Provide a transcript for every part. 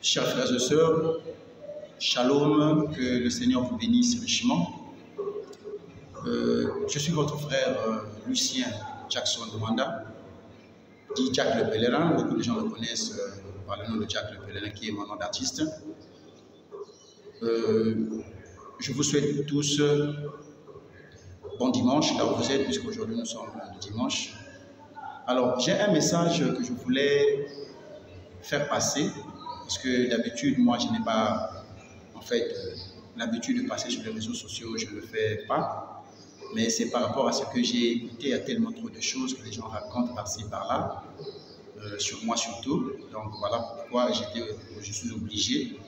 Chers frères et sœurs, shalom, que le Seigneur vous bénisse richement. Je suis votre frère Lucien Jackson Mwanda, dit Jack le Pèlerin. Beaucoup de gens le connaissent par le nom de Jack le Pèlerin, qui est mon nom d'artiste. Je vous souhaite tous bon dimanche, là où vous êtes, puisqu'aujourd'hui nous sommes le dimanche. Alors, j'ai un message que je voulais faire passer, parce que d'habitude, moi, je n'ai pas, en fait, l'habitude de passer sur les réseaux sociaux, je ne le fais pas. Mais c'est par rapport à ce que j'ai écouté, il y a tellement trop de choses que les gens racontent par-ci, par-là, sur moi surtout. Donc voilà pourquoi je suis obligé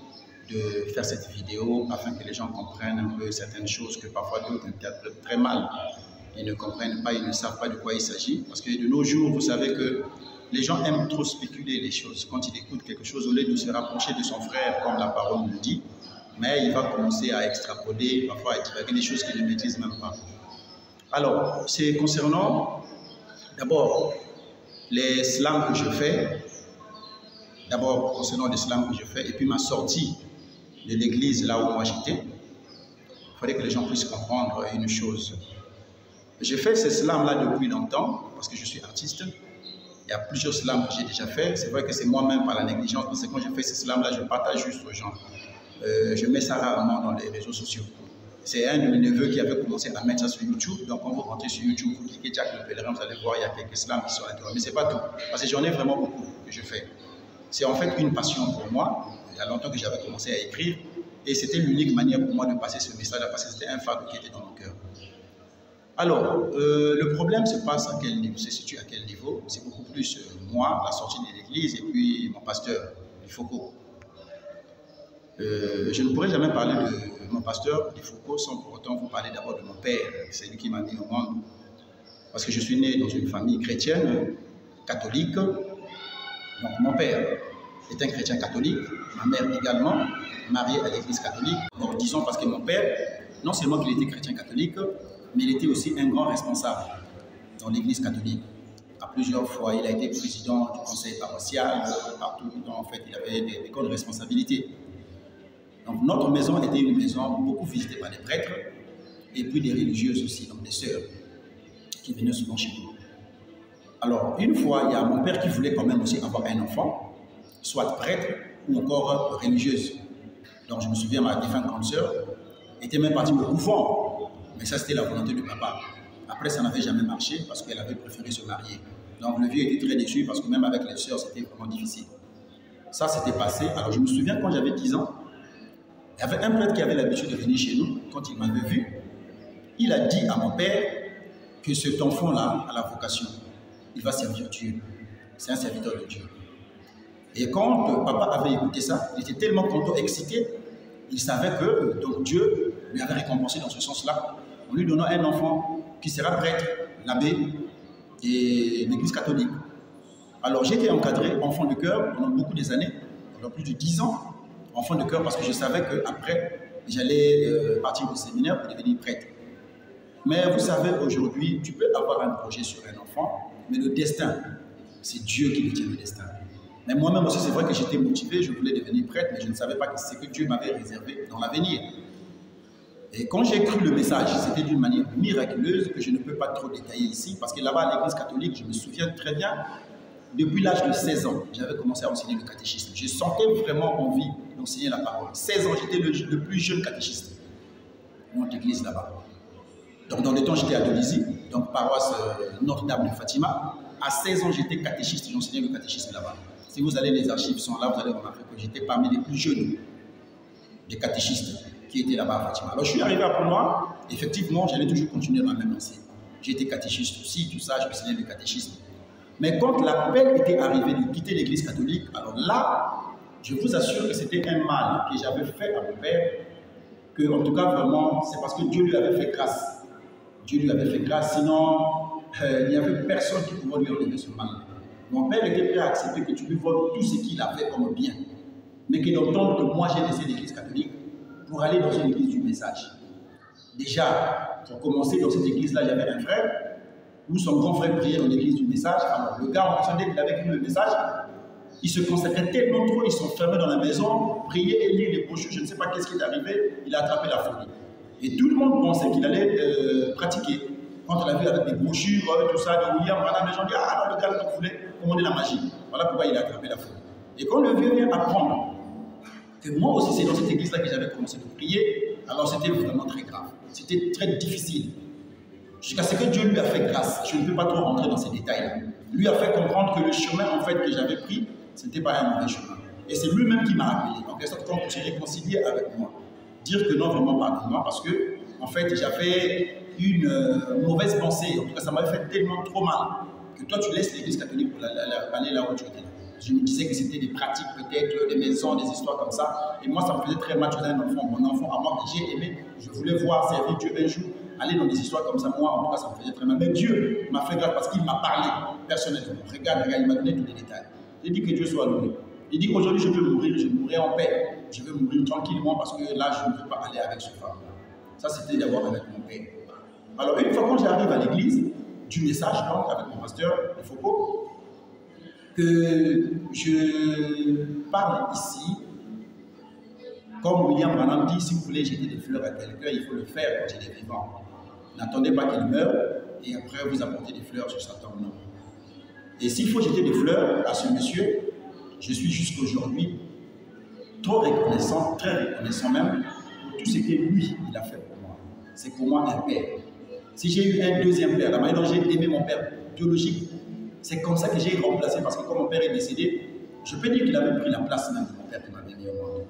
de faire cette vidéo afin que les gens comprennent un peu certaines choses que parfois d'autres interprètent très mal. Ils ne comprennent pas, ils ne savent pas de quoi il s'agit. Parce que de nos jours, vous savez que les gens aiment trop spéculer les choses. Quand ils écoutent quelque chose, au lieu de se rapprocher de son frère, comme la parole le dit, mais il va commencer à extrapoler, parfois à extraire des choses qu'il ne maîtrise même pas. Alors, c'est concernant d'abord les slams que je fais, et puis ma sortie de l'église là où moi j'étais. Il fallait que les gens puissent comprendre une chose. J'ai fait ces slams-là depuis longtemps, parce que je suis artiste. Il y a plusieurs slams que j'ai déjà fait. C'est vrai que c'est moi-même par la négligence, parce que quand je fais ces slams-là, je partage juste aux gens. Je mets ça rarement dans les réseaux sociaux. C'est un de mes neveux qui avait commencé à mettre ça sur YouTube. Donc quand vous rentrez sur YouTube, vous cliquez Jack le Pèlerin, vous allez voir, il y a quelques slams qui sont là-dedans. Mais ce n'est pas tout, parce que j'en ai vraiment beaucoup que je fais. C'est en fait une passion pour moi. Il y a longtemps que j'avais commencé à écrire. Et c'était l'unique manière pour moi de passer ce message-là, parce que c'était un fardeau qui était dans mon cœur. Alors, le problème se situe à quel niveau? C'est beaucoup plus moi, la sortie de l'église, et puis mon pasteur, il Foucault. Je ne pourrais jamais parler de mon pasteur, il Foucault, sans pour autant vous parler d'abord de mon père. C'est lui qui m'a mis au monde. Parce que je suis né dans une famille chrétienne, catholique. Donc mon père est un chrétien catholique, ma mère également, mariée à l'église catholique. Donc disons parce que mon père, non seulement qu'il était chrétien catholique, mais il était aussi un grand responsable dans l'église catholique. À plusieurs fois, il a été président du conseil paroissial, partout. Donc, en fait, il avait des grandes responsabilités. Donc, notre maison était une maison beaucoup visitée par des prêtres et puis des religieuses aussi, donc des sœurs, qui venaient souvent chez nous. Alors, une fois, il y a mon père qui voulait quand même aussi avoir un enfant, soit prêtre ou encore religieuse. Donc, je me souviens, ma défunte grande sœur était même partie au couvent. Mais ça, c'était la volonté de papa. Après, ça n'avait jamais marché parce qu'elle avait préféré se marier. Donc, le vieux était très déçu parce que même avec les sœurs, c'était vraiment difficile. Ça, c'était passé. Alors, je me souviens, quand j'avais 10 ans, il y avait un prêtre qui avait l'habitude de venir chez nous. Quand il m'avait vu, il a dit à mon père que cet enfant-là a la vocation. Il va servir Dieu. C'est un serviteur de Dieu. Et quand papa avait écouté ça, il était tellement content, excité. Il savait que donc Dieu lui avait récompensé dans ce sens-là, en lui donnant un enfant qui sera prêtre, l'abbé et l'église catholique. Alors j'ai été encadré, enfant de cœur, pendant beaucoup des années, pendant plus de 10 ans, enfant de cœur, parce que je savais qu'après, j'allais partir au séminaire pour devenir prêtre. Mais vous savez, aujourd'hui, tu peux avoir un projet sur un enfant, mais le destin, c'est Dieu qui lui tient le destin. Mais moi-même aussi, c'est vrai que j'étais motivé, je voulais devenir prêtre, mais je ne savais pas que c'est ce que Dieu m'avait réservé dans l'avenir. Et quand j'ai cru le message, c'était d'une manière miraculeuse que je ne peux pas trop détailler ici, parce que là-bas, à l'église catholique, je me souviens très bien, depuis l'âge de 16 ans, j'avais commencé à enseigner le catéchisme. Je sentais vraiment envie d'enseigner la parole. 16 ans, j'étais le plus jeune catéchiste dans notre église là-bas. Donc dans le temps, j'étais à Dolisie, donc paroisse Notre-Dame de Fatima. À 16 ans, j'étais catéchiste, j'enseignais le catéchisme là-bas. Si vous allez, les archives sont là, vous allez remarquer que j'étais parmi les plus jeunes des catéchistes qui étaient là-bas à Fatima. Alors je suis arrivé à Pont-Noir, effectivement, j'allais toujours continuer dans la même lancée. J'ai été catéchiste aussi, tout ça, j'enseignais le catéchisme. Mais quand l'appel était arrivé de quitter l'église catholique, alors là, je vous assure que c'était un mal que j'avais fait à mon père, que en tout cas vraiment, c'est parce que Dieu lui avait fait grâce. Dieu lui avait fait grâce, sinon il n'y avait personne qui pouvait lui enlever ce mal. Mon père était prêt à accepter que tu lui voles tout ce qu'il avait comme bien. Mais qu'il entende que moi j'ai laissé l'église catholique pour aller dans une église du message. Déjà, pour commencer dans cette église-là, j'avais un frère, où son grand frère priait dans l'église du message. Alors le gars, en dès qu'il avait écrit le message, Ils se consacraient tellement trop, ils sont fermés dans la maison, prier et lire les brochures, je ne sais pas qu'est-ce qui est arrivé, il a attrapé la folie. Et tout le monde pensait qu'il allait pratiquer. Quand on l'a vu avec des brochures, tout ça, de William, madame, les gens disent, ah non, le gars, il voulait commander la magie. Voilà pourquoi il a attrapé la folie. Et quand le vieux vient apprendre que moi aussi, c'est dans cette église-là que j'avais commencé de prier, alors c'était vraiment très grave. C'était très difficile. Jusqu'à ce que Dieu lui a fait grâce. Je ne peux pas trop rentrer dans ces détails-là. Lui a fait comprendre que le chemin, en fait, que j'avais pris, ce n'était pas un mauvais chemin. Et c'est lui-même qui m'a appelé. En quelque sorte, quand j'ai réconcilié avec moi. Dire que non, vraiment, pardonne-moi, parce que, en fait, j'avais une mauvaise pensée. En tout cas, ça m'avait fait tellement trop mal que toi, tu laisses l'église catholique pour aller là où tu étais. Je me disais que c'était des pratiques, peut-être, des maisons, des histoires comme ça. Et moi, ça me faisait très mal. J'étais un enfant, mon enfant à moi que j'ai aimé. Je voulais voir servir Dieu un jour, aller dans des histoires comme ça. Moi, en tout cas, ça me faisait très mal. Mais Dieu m'a fait grâce parce qu'il m'a parlé personnellement. Regarde, il m'a donné tous les détails. J'ai dit que Dieu soit loué. Il dit qu'aujourd'hui, je peux mourir, je mourrai en paix. Je veux mourir tranquillement parce que là, je ne veux pas aller avec ce femme. Ça, c'était d'abord avec mon père. Alors, une fois quand j'arrive à l'église, du message, donc, avec mon pasteur, de Foucault, que je parle ici, comme William Branham dit, si vous voulez jeter des fleurs à quelqu'un, il faut le faire quand il est vivant. N'attendez pas qu'il meure et après vous apportez des fleurs sur sa tombe. Non. Et s'il faut jeter des fleurs à ce monsieur, je suis jusqu'aujourd'hui trop reconnaissant, très reconnaissant même, pour tout ce que lui, il a fait pour moi. C'est pour moi un père. Si j'ai eu un deuxième père, la manière dont j'ai aimé mon père biologique, c'est comme ça que j'ai remplacé, parce que quand mon père est décédé, je peux dire qu'il avait pris la place même de mon père qui m'avait mis au monde.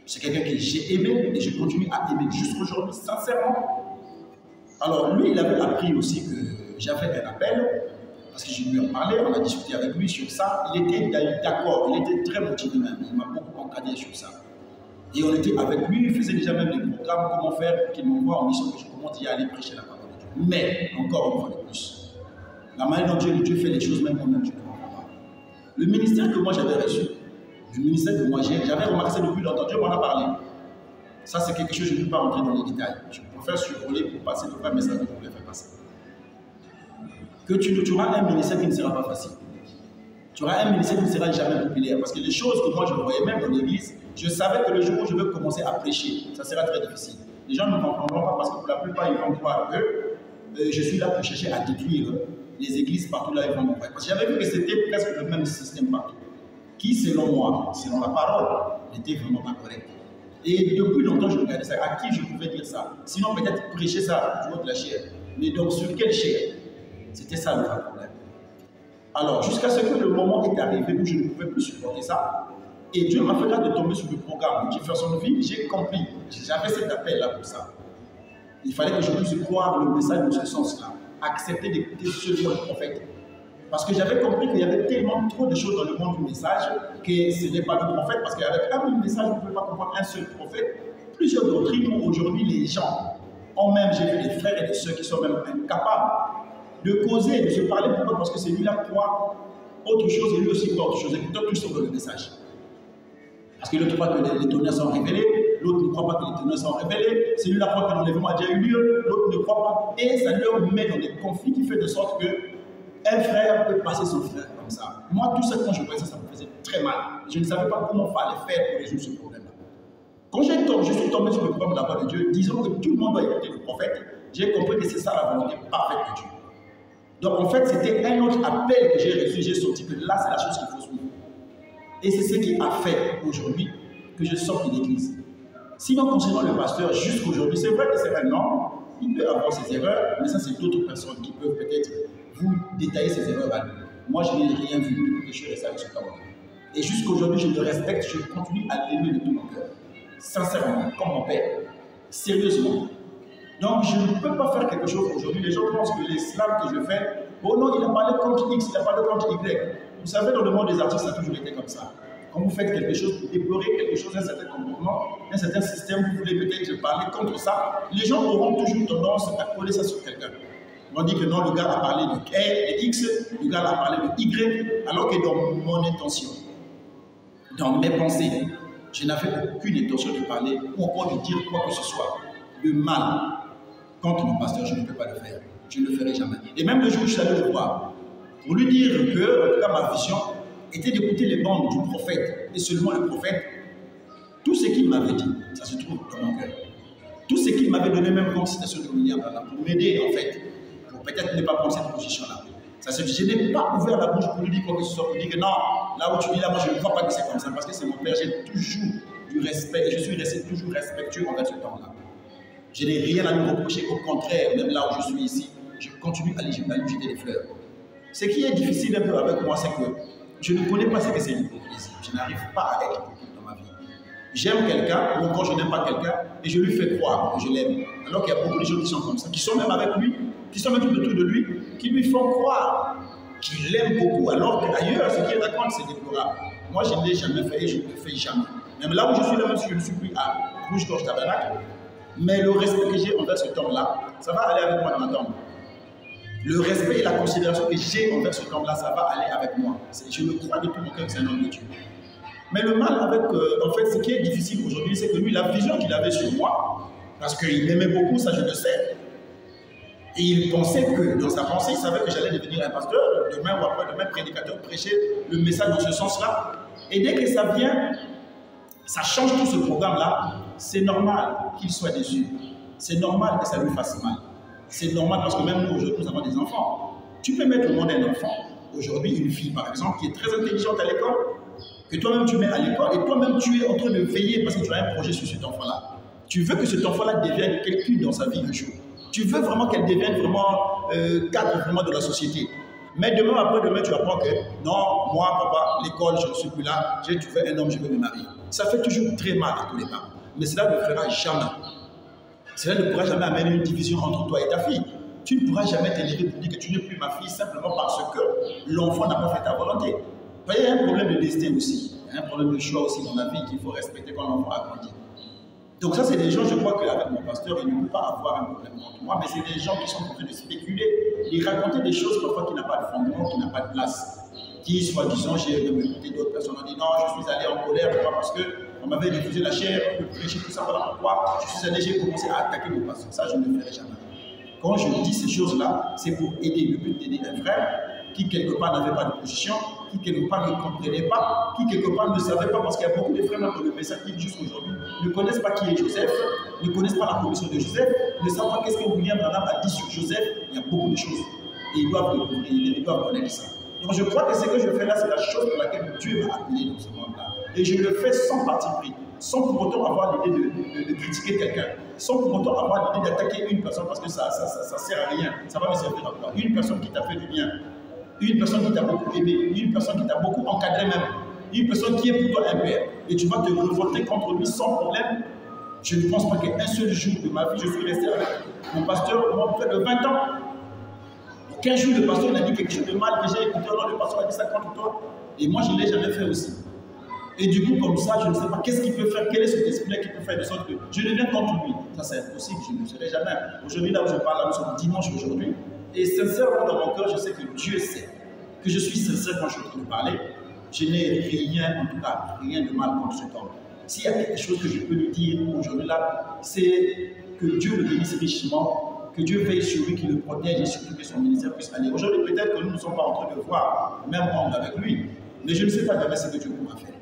C'est quelqu'un que j'ai aimé et je continue à aimer jusqu'aujourd'hui, sincèrement. Alors lui, il avait appris aussi que j'avais un appel, parce que je lui en parlais, on a discuté avec lui sur ça. Il était d'accord, il était très motivé même, il m'a beaucoup encadré sur ça. Et on était avec lui, il faisait déjà même des programmes, comment faire pour qu'il m'envoie en mission, que je commence à aller prêcher la parole de Dieu. Mais, encore une fois de plus, la manière dont Dieu fait les choses, même moi-même, je ne comprends pas. Le ministère que moi j'avais reçu, le ministère que moi j'avais remarqué ça depuis longtemps, Dieu m'en a parlé. Ça, c'est quelque chose, je ne peux pas rentrer dans les détails. Je préfère survoler pour passer le vrai message que je voulais faire passer. Que tu auras un ministère qui ne sera pas facile. Tu auras un ministère qui ne sera jamais populaire. Parce que les choses que moi je voyais même dans l'église, je savais que le jour où je veux commencer à prêcher, ça sera très difficile. Les gens ne comprendront pas parce que pour la plupart, ils vont croire que je suis là pour chercher à détruire les églises partout là, ils vont me voir. Parce que j'avais vu que c'était presque le même système partout. Qui, selon moi, selon la parole, n'était vraiment pas correct. Et depuis longtemps, je regardais ça. À qui je pouvais dire ça? Sinon, peut-être prêcher ça du haut de la chair. Mais donc, sur quelle chair? C'était ça le vrai problème. Alors, jusqu'à ce que le moment est arrivé où je ne pouvais plus supporter ça, et Dieu m'a fait là de tomber sur le programme qui fait son vie, j'ai compris. J'avais cet appel-là pour ça. Il fallait que je puisse croire le message de ce sens-là, accepter d'écouter seulement le prophète. Parce que j'avais compris qu'il y avait tellement trop de choses dans le monde du message que ce n'est pas le prophète, parce qu'avec un même message, vous ne pouvez pas comprendre un seul prophète. Plusieurs doctrines où aujourd'hui les gens ont même, j'ai vu des frères et des sœurs qui sont même incapables de causer, de se parler. Pourquoi? Parce que celui-là croit autre chose et lui aussi croit autre chose. Et tout sur le message. Parce que l'autre croit que les tonnerres sont révélés, l'autre ne croit pas que les tonnerres sont révélés, celui-là croit que l'enlèvement a déjà eu lieu, l'autre ne croit pas. Et ça leur met dans des conflits qui fait de sorte que un frère peut passer son frère comme ça. Moi, tout ça, quand je voyais ça, ça me faisait très mal. Je ne savais pas comment il fallait faire pour résoudre ce problème-là. Quand je suis tombé sur le problème de la voix de Dieu, disons que tout le monde doit écouter le prophète, j'ai compris que c'est ça la volonté parfaite de Dieu. Donc en fait, c'était un autre appel que j'ai reçu, j'ai senti que là, c'est la chose qu'il faut suivre. Et c'est ce qui a fait aujourd'hui que je sorte de l'église. Sinon, concernant le pasteur, jusqu'aujourd'hui, c'est vrai que c'est un homme, il peut avoir ses erreurs, mais ça, c'est d'autres personnes qui peuvent peut-être vous détailler ses erreurs à lui. Moi, je n'ai rien vu depuis que je suis resté avec ce homme. Et jusqu'aujourd'hui, je le respecte, je continue à l'aimer de tout mon cœur. Sincèrement, comme mon père. Sérieusement. Donc, je ne peux pas faire quelque chose aujourd'hui. Les gens pensent que l'islam que je fais, oh non, il a parlé contre X, il a parlé contre Y. Vous savez, dans le monde des artistes, ça a toujours été comme ça. Quand vous faites quelque chose, vous déplorez quelque chose, un certain comportement, un certain système, vous voulez peut-être parler contre ça, les gens auront toujours tendance à coller ça sur quelqu'un. On dit que non, le gars a parlé de X, le gars a parlé de Y, alors que dans mon intention, dans mes pensées, je n'avais aucune intention de parler ou encore de dire quoi que ce soit de mal contre mon pasteur. Je ne peux pas le faire. Je ne le ferai jamais. Et même le jour où je suis allé le voir, pour lui dire que, en tout cas, ma vision, était d'écouter les bandes du prophète, et seulement le prophète. Tout ce qu'il m'avait dit, ça se trouve dans mon cœur. Tout ce qu'il m'avait donné, même comme citation de William Branham, pour m'aider en fait, pour peut-être ne pas prendre cette position-là. Je n'ai pas ouvert la bouche pour lui dire quoi que ce soit, pour dire que non, là où tu dis là, moi je ne crois pas que c'est comme ça, parce que c'est mon père, j'ai toujours du respect, et je suis resté toujours respectueux envers ce temps-là. Je n'ai rien à lui reprocher, au contraire, même là où je suis ici, je continue à lui jeter des fleurs. Ce qui est difficile un peu avec moi, c'est que je ne connais pas ce que c'est l'hypocrisie. Je n'arrive pas à être hypocrite dans ma vie. J'aime quelqu'un, ou encore je n'aime pas quelqu'un, et je lui fais croire que je l'aime. Alors qu'il y a beaucoup de gens qui sont comme ça, qui sont même avec lui, qui sont même tout autour de lui, qui lui font croire qu'il l'aime beaucoup, alors qu'ailleurs, ce qu'il raconte, c'est déplorable. Moi, je ne l'ai jamais fait et je ne le fais jamais. Même là où je suis là, même si je ne suis plus à Rouge-Gorge Tabernacle, mais le respect que j'ai envers cet homme-là, ça va aller avec moi dans ma tombe. Le respect et la considération que j'ai envers cet homme-là, ça va aller avec moi. Je le crois de tout mon cœur que c'est un homme de Dieu. Mais le mal avec, en fait, ce qui est difficile aujourd'hui, c'est que lui, la vision qu'il avait sur moi, parce qu'il m'aimait beaucoup, ça je le sais, et il pensait que, dans sa pensée, il savait que j'allais devenir un pasteur, demain ou après-demain, prédicateur, prêcher le message dans ce sens-là. Et dès que ça vient, ça change tout ce programme-là, c'est normal qu'il soit déçu. C'est normal que ça lui fasse mal. C'est normal parce que même nous, aujourd'hui, nous avons des enfants. Tu peux mettre au monde un enfant, aujourd'hui, une fille par exemple, qui est très intelligente à l'école, que toi-même tu mets à l'école, et toi-même tu es en train de veiller parce que tu as un projet sur cet enfant-là. Tu veux que cet enfant-là devienne quelqu'un dans sa vie un jour. Tu veux vraiment qu'elle devienne vraiment cadre vraiment de la société. Mais demain, après-demain, tu apprends que non, moi, papa, l'école, je ne suis plus là, j'ai trouvé un homme, je veux me marier. Ça fait toujours très mal à tous les parents. Mais cela ne le fera jamais. Cela ne pourra jamais amener une division entre toi et ta fille. Tu ne pourras jamais t'élever pour dire que tu n'es plus ma fille simplement parce que l'enfant n'a pas fait ta volonté. Il y a un problème de destin aussi. Il y a un problème de choix aussi dans la vie qu'il faut respecter quand l'enfant a grandi. Donc ça, c'est des gens, je crois qu'avec mon pasteur, il ne peut pas avoir un problème contre moi, mais c'est des gens qui sont en train de spéculer et raconter des choses parfois qui n'ont pas de fondement, qui n'ont pas de place. Qui, soi-disant, j'ai écouté d'autres personnes ont dit non, je suis allé en colère, pourquoi? Parce qu'on m'avait refusé la chair, le prêcher, tout ça, voilà pourquoi. Je suis allé, j'ai commencé à attaquer mon pasteur. Ça, je ne le ferai jamais. Quand je dis ces choses-là, c'est pour aider, le but d'aider un frère qui quelque part n'avait pas de position, qui quelque part ne comprenait pas, qui quelque part ne savait pas, parce qu'il y a beaucoup de frères dans le message qui jusqu'à aujourd'hui ne connaissent pas qui est Joseph, ne connaissent pas la position de Joseph, ne savent pas qu'est-ce que William Branham a dit sur Joseph. Il y a beaucoup de choses. Et ils doivent découvrir, ils doivent connaître ça. Donc je crois que ce que je fais là, c'est la chose pour laquelle Dieu m'a appelé dans ce monde-là. Et je le fais sans parti pris, sans pour autant avoir l'idée de critiquer quelqu'un, sans pour autant avoir l'idée d'attaquer une personne parce que ça ne sert à rien, ça va me servir à quoi? Une personne qui t'a fait du bien, une personne qui t'a beaucoup aimé, une personne qui t'a beaucoup encadré même, une personne qui est pour toi un père, et tu vas te révolter contre lui sans problème. Je ne pense pas qu'un seul jour de ma vie, je suis resté avec mon pasteur pendant près de 20 ans. Aucun jour, le pasteur n'a dit quelque chose de mal que j'ai écouté, alors le pasteur a dit ça contre toi. Et moi, je ne l'ai jamais fait aussi. Et du coup, comme ça, je ne sais pas qu'est-ce qu'il peut faire, quel est cet esprit-là qui peut faire de sorte que je devienne contre lui. Ça, c'est impossible, je ne le serai jamais. Aujourd'hui, là où je parle, là, nous sommes dimanche aujourd'hui. Et sincèrement, dans mon cœur, je sais que Dieu sait que je suis sincère quand je suis en train de parler. Je n'ai rien, en tout cas, rien de mal contre cet homme. S'il y a quelque chose que je peux lui dire aujourd'hui là, c'est que Dieu le bénisse richement, que Dieu veille sur lui, qu'il le protège et surtout que son ministère puisse aller. Aujourd'hui, peut-être que nous ne sommes pas en train de voir même homme avec lui, mais je ne sais pas demain ce que Dieu pourra faire.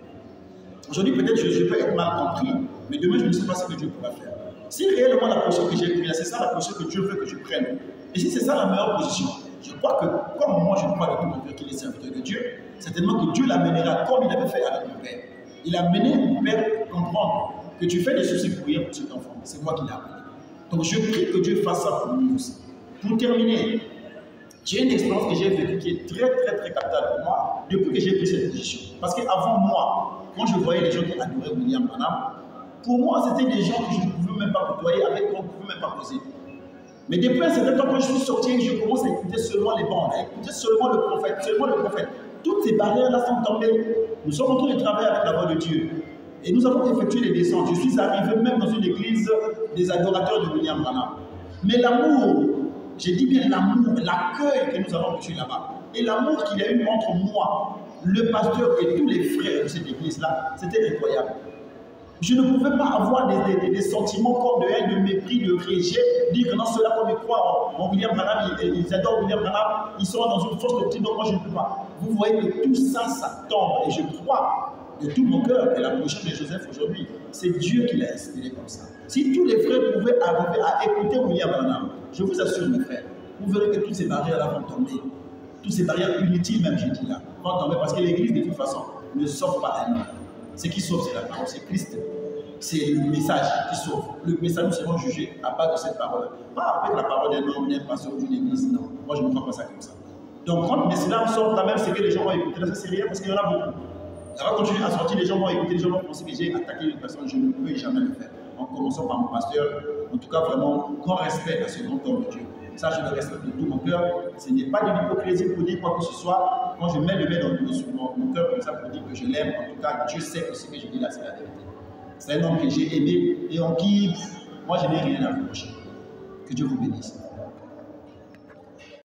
Aujourd'hui, peut-être que je peux être mal compris, mais demain, je ne sais pas ce que Dieu pourra faire. Si réellement la position que j'ai prise, c'est ça la position que Dieu veut que je prenne, et si c'est ça la meilleure position, je crois que, comme moi je crois de tout mon cœur qu'il est serviteur de Dieu, certainement que Dieu l'amènera comme il avait fait avec mon père. Il a mené mon père à comprendre que tu fais des soucis pour prier pour cet enfant. C'est moi qui l'ai appelé. Donc je prie que Dieu fasse ça pour nous aussi. Pour terminer, j'ai une expérience que j'ai vécue qui est très capitale pour moi depuis que j'ai pris cette position. Parce qu'avant moi, quand je voyais les gens qui adoraient William Branham, pour moi c'était des gens que je ne pouvais même pas côtoyer, avec qui on ne pouvait même pas causer. Mais depuis un certain temps, quand je suis sorti, je commence à écouter seulement les bandes, à écouter seulement le prophète, Toutes ces barrières-là sont tombées. Nous sommes en train de travailler avec la voix de Dieu. Et nous avons effectué les descentes. Je suis arrivé même dans une église des adorateurs de William Branham. Mais l'amour, je dis bien l'amour, l'accueil que nous avons reçu là-bas, et l'amour qu'il y a eu entre moi, le pasteur et tous les frères de cette église-là, c'était incroyable. Je ne pouvais pas avoir des sentiments comme de haine, de mépris, de rejet, dire que non, ceux-là, comme ils croient en William Branham, ils adorent William Branham, ils sont dans une fausse doctrine, donc moi je ne peux pas. Vous voyez que tout ça, ça tombe, et je crois de tout mon cœur que la prochaine de Joseph aujourd'hui, c'est Dieu qui l'a inspiré comme ça. Si tous les frères pouvaient arriver à écouter William Branham, je vous assure, mes frères, vous verrez que toutes ces barrières-là vont tomber. Toutes ces barrières inutiles, même, je dis là, vont tomber parce que l'Église, de toute façon, ne sauve pas elle-même. Ce qui sauve, c'est la parole, c'est Christ. C'est le message qui sauve. Le message, nous serons jugés à base de cette parole. Pas avec la parole d'un homme, d'un pasteur ou d'une église. Non, moi je ne crois pas ça comme ça. Donc quand l'islam sort quand même, c'est que les gens vont écouter. Là, ça c'est rien parce qu'il y en a beaucoup. Ça va continuer à sortir, les gens vont écouter, les gens vont penser que j'ai attaqué une personne. Je ne peux jamais le faire. En commençant par mon pasteur, en tout cas vraiment, grand respect à ce grand homme de Dieu. Ça, je le respecte de tout mon cœur. Ce n'est pas de l'hypocrisie pour dire quoi que ce soit. Quand je mets le main dans mon cœur comme ça pour dire que je l'aime, en tout cas, Dieu sait que ce que je dis là, c'est la vérité. C'est un homme que j'ai aimé et en qui, moi, je n'ai rien à reprocher. Que Dieu vous bénisse.